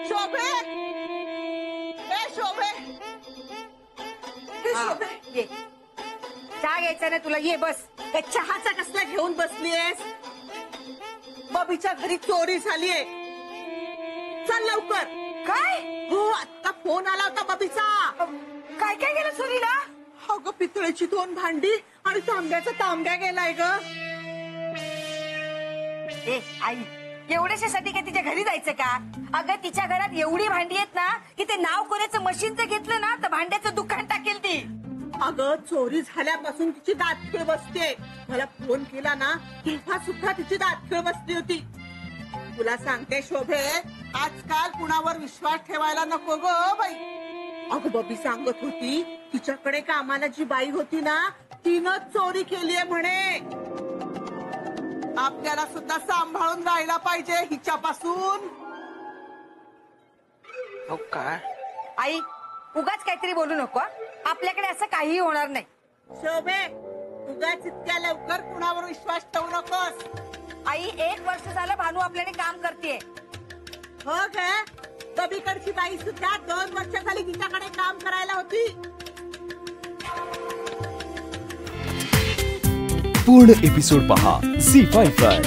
शोभे, शोभे, शोभे, ये चहा घ्यायचा ना तुला, ये बस. चहाचा कसला घेऊन बसलीयस? बबीच्या घरी चोरी झालीये, चल लवकर. काय? हो, आता फोन आला होता बबीचा. काय काय गेलं चोरीला? अगं पितळेची 2 भांडी आणि तांब्याचा तांब्या गेलाय ग. ए आई, एवढ्याशासाठी काय तिच्या घरी जायचं का? अगं तिच्या घरात एवढी भांडी आहेत ना की ते नाव कोऱ्याचं मशीनचं घेतलं ना तर भांड्याचं दुकान टाकेल ती. अगं चोरी झाल्यापासून तिची दातखिळ बसते. मला फोन केला ना तेव्हा सुद्धा तिची दातखिळ बसली होती. तुला सांगते शोभे, आजकाल कुणावर विश्वास ठेवायला नको ग बाई. अगं बबी सांगत होती तिच्याकडे कामाला जी बाई होती ना तिनं चोरी केलीये म्हणे. आपल्याला सुद्धा सांभाळून राहायला पाहिजे हिच्यापासून. हो काय आई, उगाच काहीतरी बोलू नको. आपल्याकडे असं काहीही होणार नाही. शोभे, उगाच इतक्या लवकर कुणावर विश्वास ठेवू नकोस. आई, 1 वर्ष झालं भानू आपल्याकडे काम करते. हो ग, बबीकडची बाई सुद्धा 2 वर्ष झाली तिच्याकडे काम करायला होती. पूर्ण एपिसोड पहा झी5 वर.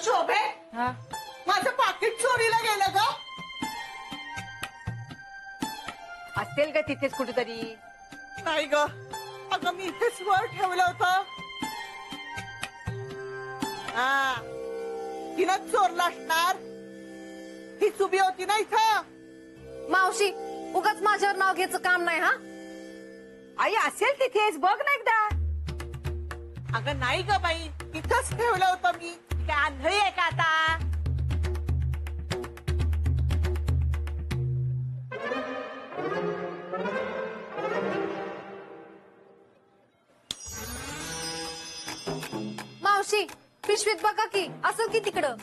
शोभे, माझं पाकिट चोरीला गेलं ग. असेल का तिथेच कुठेतरी? नाही ग, अगं मी इथेच वर ठेवलं होतं. हा, तिनं चोरला असणार. हीच उभी होती ना इथं. मावशी, उगाच माझ्यावर नाव घ्यायचं काम नाही. हा आई, असेल तिथेच, बघ ना एकदा. अगं नाही ग बाई, इथंच ठेवलं होतं मी. काय आंधळी आहे का आता? मावशी, पिशवीत बघा की, असेल की तिकडं.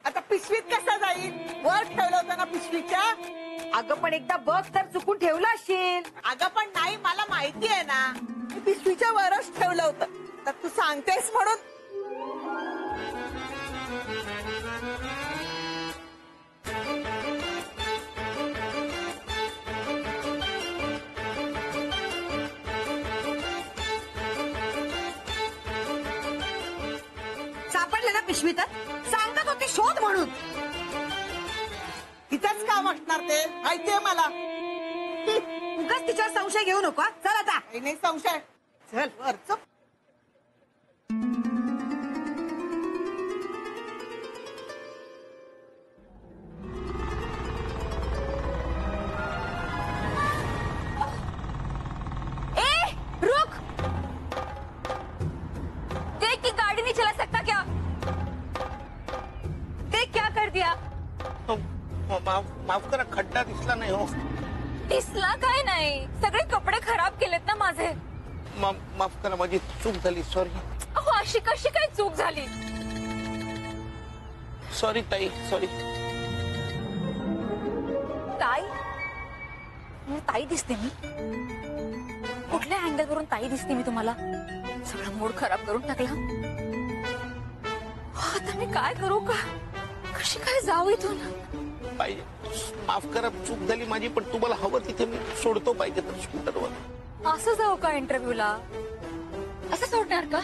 आता पिशवीत कसं जाईल? वर ठेवलं होतं ना पिशवीच्या. अगं पण एकदा बघ तर, चुकून ठेवलं असेल. अगं पण नाही, मला माहिती आहे ना, मी पिशवीच्या वरच ठेवलं होतं. तर तू सांगतेस म्हणून. सापडलं ना पिशवीत? सांगत होती शोध म्हणून. तिथंच काम असणार ते, माहितीये मला. उगाच तिच्यावर संशय घेऊ नको. चल आता. नाही संशय. चल वरच. रुक, देख की गाड़ी नहीं चला सकता क्या? देख क्या कर दिया. माफ करा, खड्डा दिसला नाही हो. दिसला काय नाही, सगळे कपडे खराब केलेत ना माझे. माफ करा, माझी चूक झाली. सॉरी. अहो, अशी कशी काय चूक झाली? सॉरी ताई, सॉरी. ताई? ताई दिसते मी? कुठल्या अँगल वरून ताई दिसते मी तुम्हाला? सगळा मूड खराब करून टाकला. आता मी काय करू? का कशी काय जाऊ इथून? पाहिजे, माफ करा, चूक झाली माझी. पण तुम्हाला हवं तिथे मी सोडतो, पाहिजे तर स्कूटरवर. असं जाऊ का इंटरव्ह्यूला? असं सोडणार का?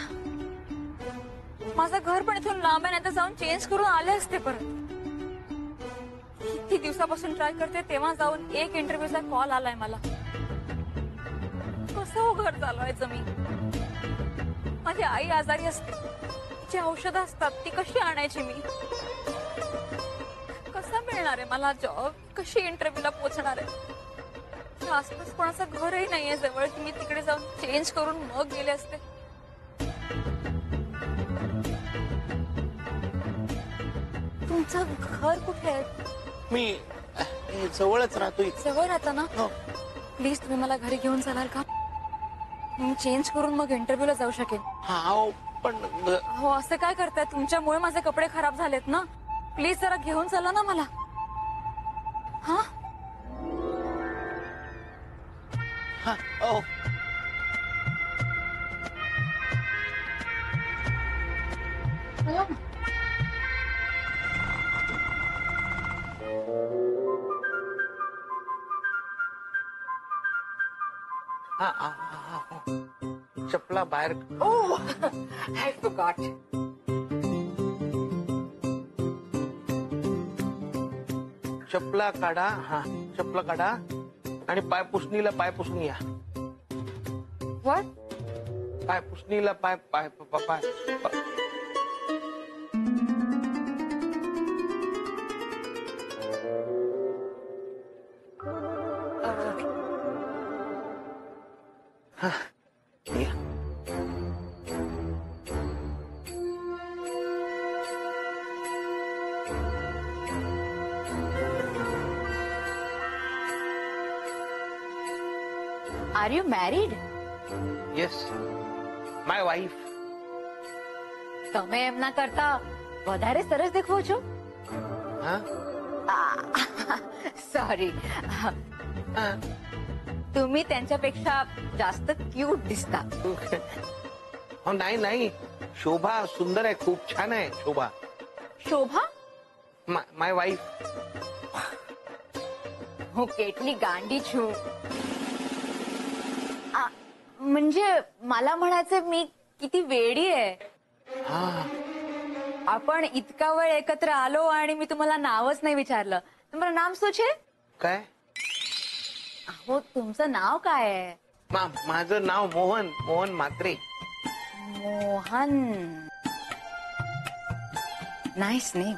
माझं घर पण इथून लांब आहे, नाही तर जाऊन चेंज करून आले असते परत. किती दिवसापासून ट्राय करते, तेव्हा जाऊन एक इंटरव्ह्यूचा कॉल आलाय मला. कसं घर चालवायचं मी? माझी आई आजारी असते, तिची औषधं असतात, ती कशी आणायची मी? कसा मिळणार आहे मला जॉब? कशी इंटरव्ह्यूला पोहोचणार आहे? आसपास कोणाचं घरही नाहीये जवळ की मी तिकडे जाऊन चेंज करून मग गेले असते. तुमचं घर कुठे आहे? मी जवळच राहतो. जवळ राहता ना? हो. प्लीज तुम्ही मला घरी घेऊन चालाल का? मी चेंज करून मग इंटरव्ह्यूला जाऊ शकेन. हा, पण हो, असं काय करताय? तुमच्यामुळे माझे कपडे खराब झालेत ना. प्लीज जरा घेऊन चला ना मला. हा हा, ओ. चपला बाहेर. Oh, I forgot. चपला काढा. हा, चपला काढा आणि पाय पुसणीला पाय पुसून या. What? पाय पुसणीला पाय पाय पाय पाय. हा, या. Are you married? Yes, my wife. તમે એમના કરતા વધારે સરસ દેખવો છો. હા, सॉरी, हा. तुम्ही त्यांच्यापेक्षा जास्त क्यूट दिसता. हो, नाही नाही, शोभा सुंदर आहे, खूप छान आहे शोभा. शोभा? माय वाईफ. હું કેટલી ગાંડી છું. म्हणजे मला म्हणायचं मी किती वेडी आहे. हा, आपण इतका वेळ एकत्र आलो आणि मी तुम्हाला नावच नाही विचारलं. तुम्हाला नाम શું છે? काय? हो, तुमचं नाव काय आहे? माझं नाव मोहन, मोहन म्हात्रे. मोहन. Nice name.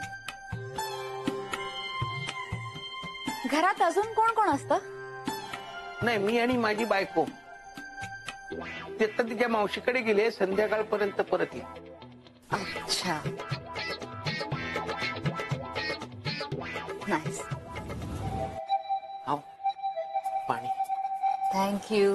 घरात अजून कोण कोण असतं? नाही, मी आणि माझी बायको. ते तर तिच्या मावशीकडे गेले, संध्याकाळपर्यंत परत येईल. अच्छा. नाईस. हो, पाणी. थँक्यू.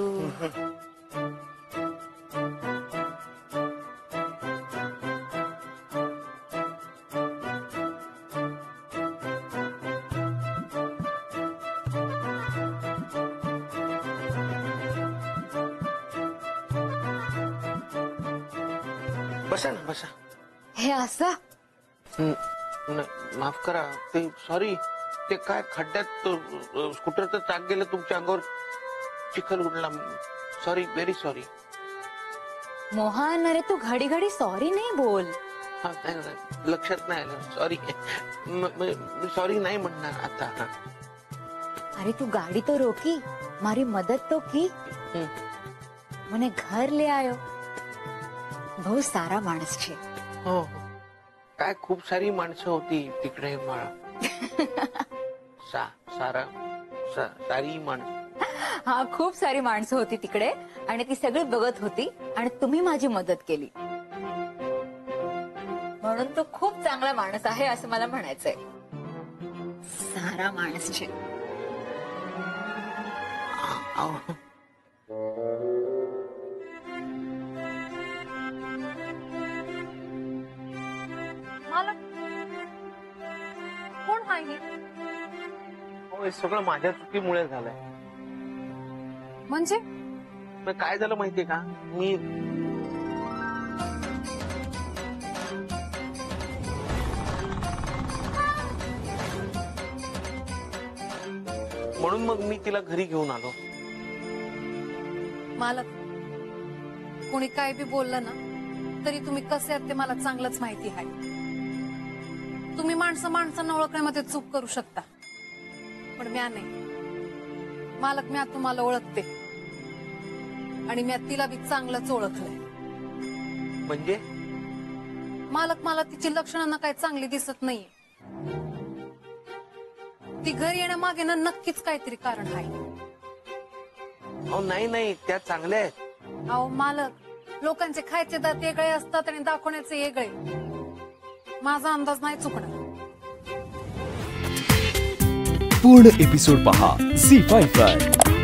बसा ना, बसा. हे असं? माफ करा, ते सॉरी, ते काय खड्ड्यात स्कूटरचं चाक गेलं, तुमच्या अंगावर चिखल उडला. Sorry, very sorry. मोहन, अरे तू घडी घडी सॉरी नाही बोल. हा, नाही, लक्षात नाही आलं. सॉरी. सॉरी नहीं म्हणणार आता. हा. अरे तू गाड़ी तो रोकी, मारी मदद तो की. મને ઘર લે આવ્યો. બહુ સારા માણસ છે. हो, काय खूप सारी माणसं होती तिकडे. सारी माणसं. हा, खूप सारी माणसं होती तिकडे आणि ती सगळी बघत होती आणि तुम्ही माझी मदत केली. म्हणून तो खूप चांगला माणूस आहे असं मला म्हणायचंय. सारा माणूस છે. कोण आहे? हो, हे सगळं माझ्या चुकीमुळे झालंय. म्हणजे मग काय झालं माहितीये का, मी म्हणून मग मी तिला घरी घेऊन आलो. मालक, कोणी काय बी बोललं ना तरी तुम्ही कसे आहात ते मला चांगलंच माहिती आहे. तुम्ही माणसांना ओळखण्यामध्ये चूक करू शकता, पण म्या नाही. मालक, म्या तुम्हाला ओळखते आणि म्या तिला बी चांगलंच ओळखलंय. म्हणजे मालक, मला तिची लक्षणं काही चांगली दिसत नाहीये. ती घरी येण्यामागे ना नक्कीच काहीतरी कारण आहे. अहो नाही, त्या चांगल्या आहेत. अहो मालक, लोकांचे खायचे दात वेगळे असतात आणि दाखवण्याचे वेगळे. माझा अंदाज नाही चुकणार. पूर्ण एपिसोड पहा झी5 वर.